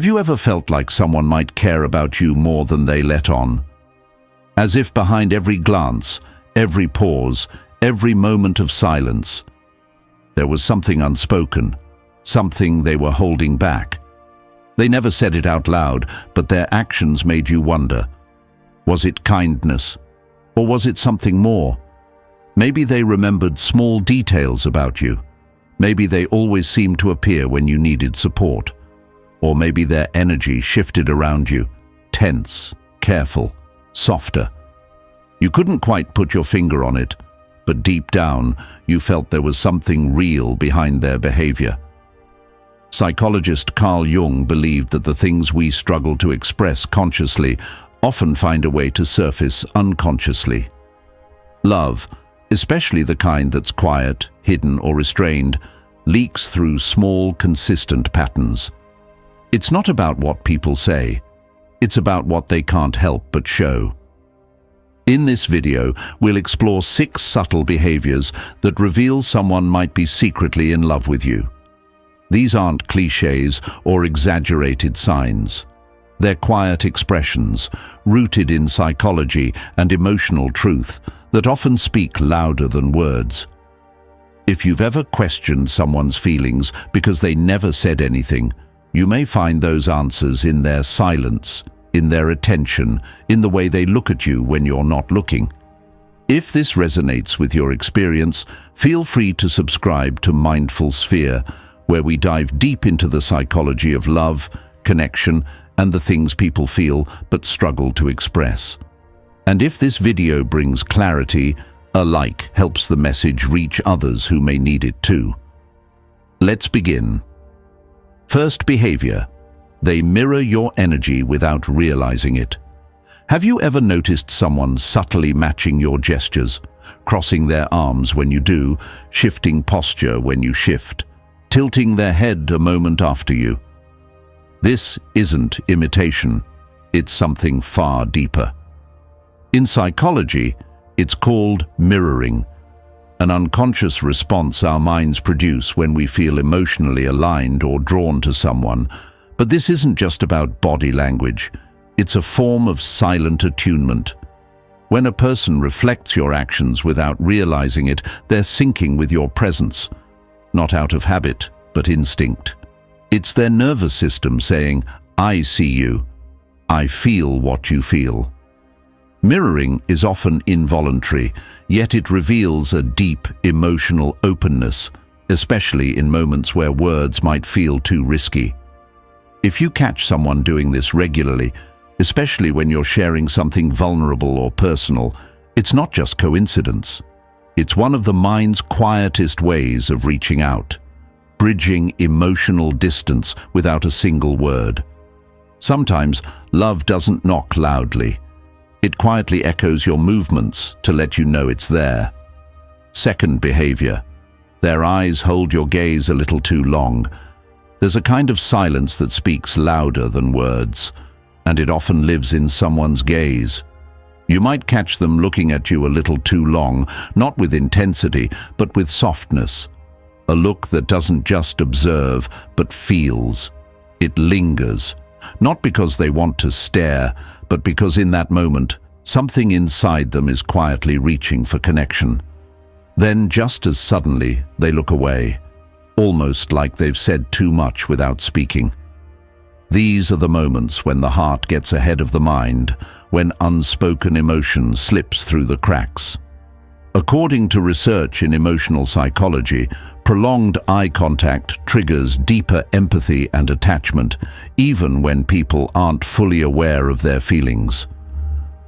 Have you ever felt like someone might care about you more than they let on? As if behind every glance, every pause, every moment of silence, there was something unspoken, something they were holding back. They never said it out loud, but their actions made you wonder. Was it kindness? Or was it something more? Maybe they remembered small details about you. Maybe they always seemed to appear when you needed support. Or maybe their energy shifted around you, tense, careful, softer. You couldn't quite put your finger on it, but deep down, you felt there was something real behind their behavior. Psychologist Carl Jung believed that the things we struggle to express consciously often find a way to surface unconsciously. Love, especially the kind that's quiet, hidden, or restrained, leaks through small, consistent patterns. It's not about what people say. It's about what they can't help but show. In this video, we'll explore 6 subtle behaviors that reveal someone might be secretly in love with you. These aren't cliches or exaggerated signs. They're quiet expressions, rooted in psychology and emotional truth, that often speak louder than words. If you've ever questioned someone's feelings because they never said anything, you may find those answers in their silence, in their attention, in the way they look at you when you're not looking. If this resonates with your experience, feel free to subscribe to Mindful Sphere, where we dive deep into the psychology of love, connection, and the things people feel but struggle to express. And if this video brings clarity, a like helps the message reach others who may need it too. Let's begin. First behavior. They mirror your energy without realizing it. Have you ever noticed someone subtly matching your gestures, crossing their arms when you do, shifting posture when you shift, tilting their head a moment after you? This isn't imitation, it's something far deeper. In psychology, it's called mirroring, an unconscious response our minds produce when we feel emotionally aligned or drawn to someone. But this isn't just about body language, it's a form of silent attunement. When a person reflects your actions without realizing it, they're syncing with your presence, not out of habit, but instinct. It's their nervous system saying, "I see you. I feel what you feel." Mirroring is often involuntary, yet it reveals a deep emotional openness, especially in moments where words might feel too risky. If you catch someone doing this regularly, especially when you're sharing something vulnerable or personal, it's not just coincidence. It's one of the mind's quietest ways of reaching out, bridging emotional distance without a single word. Sometimes love doesn't knock loudly. It quietly echoes your movements to let you know it's there. Second behavior. Their eyes hold your gaze a little too long. There's a kind of silence that speaks louder than words, and it often lives in someone's gaze. You might catch them looking at you a little too long, not with intensity, but with softness. A look that doesn't just observe, but feels. It lingers, not because they want to stare, but because in that moment, something inside them is quietly reaching for connection. Then, just as suddenly, they look away, almost like they've said too much without speaking. These are the moments when the heart gets ahead of the mind, when unspoken emotion slips through the cracks. According to research in emotional psychology, prolonged eye contact triggers deeper empathy and attachment, even when people aren't fully aware of their feelings.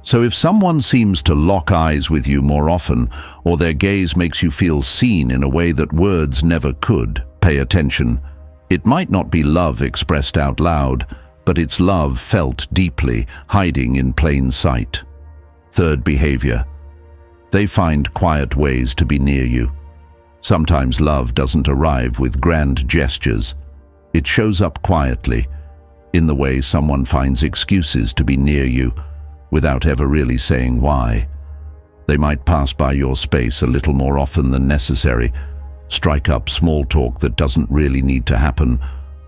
So if someone seems to lock eyes with you more often, or their gaze makes you feel seen in a way that words never could, pay attention. It might not be love expressed out loud, but it's love felt deeply, hiding in plain sight. Third behavior. They find quiet ways to be near you. Sometimes love doesn't arrive with grand gestures. It shows up quietly, in the way someone finds excuses to be near you, without ever really saying why. They might pass by your space a little more often than necessary, strike up small talk that doesn't really need to happen,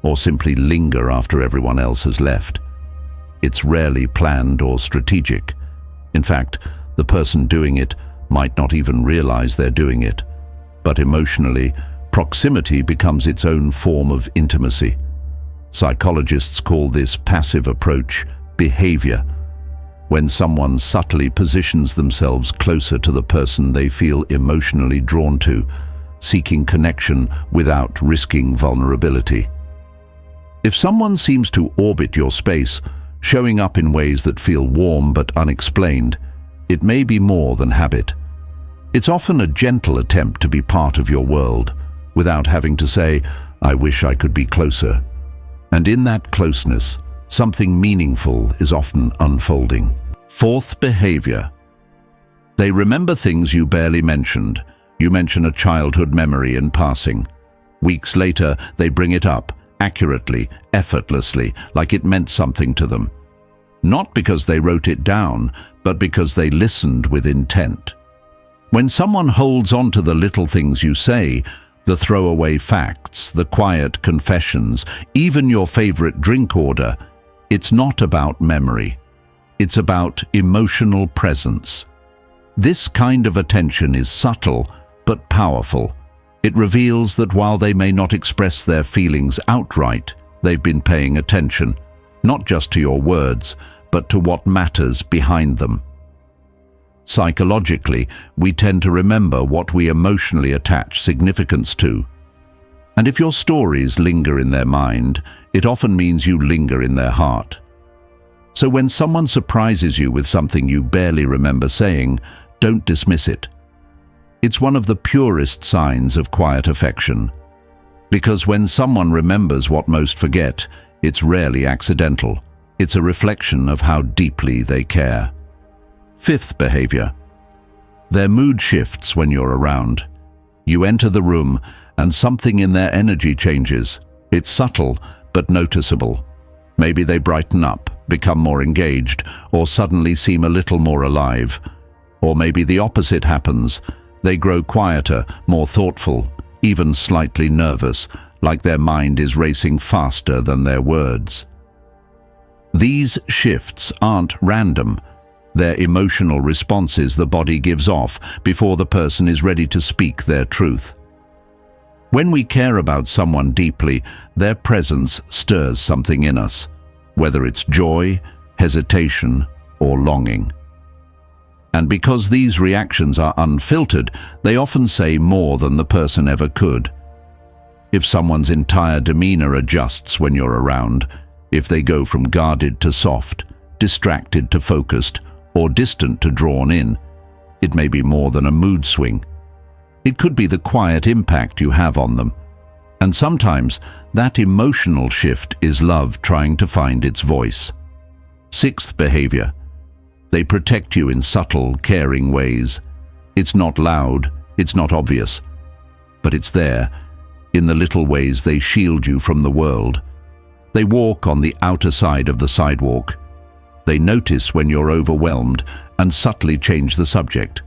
or simply linger after everyone else has left. It's rarely planned or strategic. In fact, the person doing it might not even realize they're doing it. But emotionally, proximity becomes its own form of intimacy. Psychologists call this passive approach behavior, when someone subtly positions themselves closer to the person they feel emotionally drawn to, seeking connection without risking vulnerability. If someone seems to orbit your space, showing up in ways that feel warm but unexplained, it may be more than habit. It's often a gentle attempt to be part of your world, without having to say, "I wish I could be closer." And in that closeness, something meaningful is often unfolding. Fourth behavior. They remember things you barely mentioned. You mention a childhood memory in passing. Weeks later, they bring it up, accurately, effortlessly, like it meant something to them. Not because they wrote it down, but because they listened with intent. When someone holds on to the little things you say, the throwaway facts, the quiet confessions, even your favorite drink order, it's not about memory. It's about emotional presence. This kind of attention is subtle but powerful. It reveals that while they may not express their feelings outright, they've been paying attention, not just to your words, but to what matters behind them. Psychologically, we tend to remember what we emotionally attach significance to. And if your stories linger in their mind, it often means you linger in their heart. So when someone surprises you with something you barely remember saying, don't dismiss it. It's one of the purest signs of quiet affection. Because when someone remembers what most forget, it's rarely accidental. It's a reflection of how deeply they care. Fifth behavior. Their mood shifts when you're around. You enter the room and something in their energy changes. It's subtle but noticeable. Maybe they brighten up, become more engaged, or suddenly seem a little more alive. Or maybe the opposite happens. They grow quieter, more thoughtful, even slightly nervous, like their mind is racing faster than their words. These shifts aren't random. They're emotional responses the body gives off before the person is ready to speak their truth. When we care about someone deeply, their presence stirs something in us, whether it's joy, hesitation, or longing. And because these reactions are unfiltered, they often say more than the person ever could. If someone's entire demeanor adjusts when you're around, if they go from guarded to soft, distracted to focused, or distant to drawn in, it may be more than a mood swing. It could be the quiet impact you have on them. And sometimes that emotional shift is love trying to find its voice. Sixth behavior. They protect you in subtle, caring ways. It's not loud, it's not obvious, but it's there, in the little ways they shield you from the world. They walk on the outer side of the sidewalk. They notice when you're overwhelmed and subtly change the subject.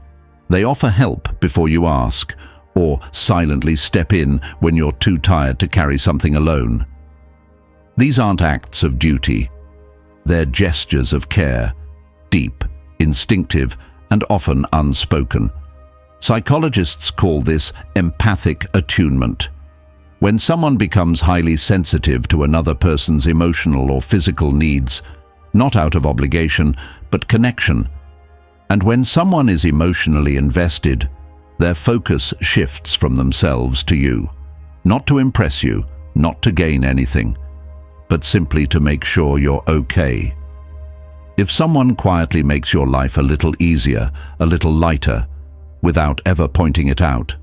They offer help before you ask, or silently step in when you're too tired to carry something alone. These aren't acts of duty. They're gestures of care, deep, instinctive, and often unspoken. Psychologists call this empathic attunement. When someone becomes highly sensitive to another person's emotional or physical needs, not out of obligation, but connection. And when someone is emotionally invested, their focus shifts from themselves to you, not to impress you, not to gain anything, but simply to make sure you're okay. If someone quietly makes your life a little easier, a little lighter, without ever pointing it out,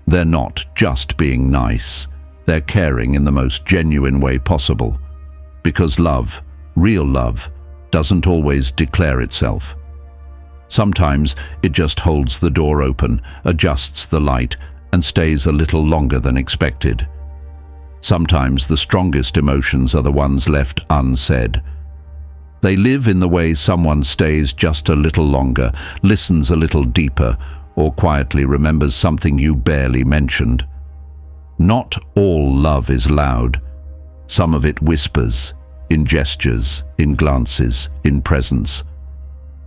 they're not just being nice. They're caring in the most genuine way possible. Because love, real love, doesn't always declare itself. Sometimes it just holds the door open, adjusts the light, and stays a little longer than expected. Sometimes the strongest emotions are the ones left unsaid. They live in the way someone stays just a little longer, listens a little deeper, or quietly remembers something you barely mentioned. Not all love is loud. Some of it whispers, in gestures, in glances, in presence.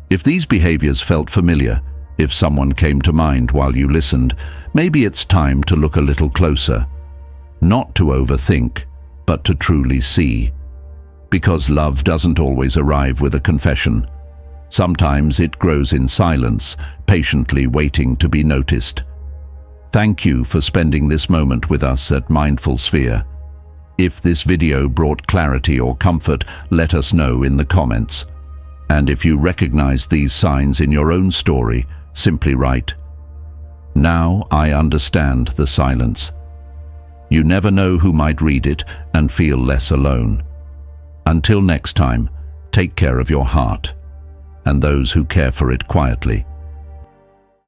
If these behaviors felt familiar, if someone came to mind while you listened, maybe it's time to look a little closer. Not to overthink, but to truly see. Because love doesn't always arrive with a confession. Sometimes it grows in silence, patiently waiting to be noticed. Thank you for spending this moment with us at Mindful Sphere. If this video brought clarity or comfort, let us know in the comments. And if you recognize these signs in your own story, simply write, "Now I understand the silence." You never know who might read it and feel less alone. Until next time, take care of your heart and those who care for it quietly.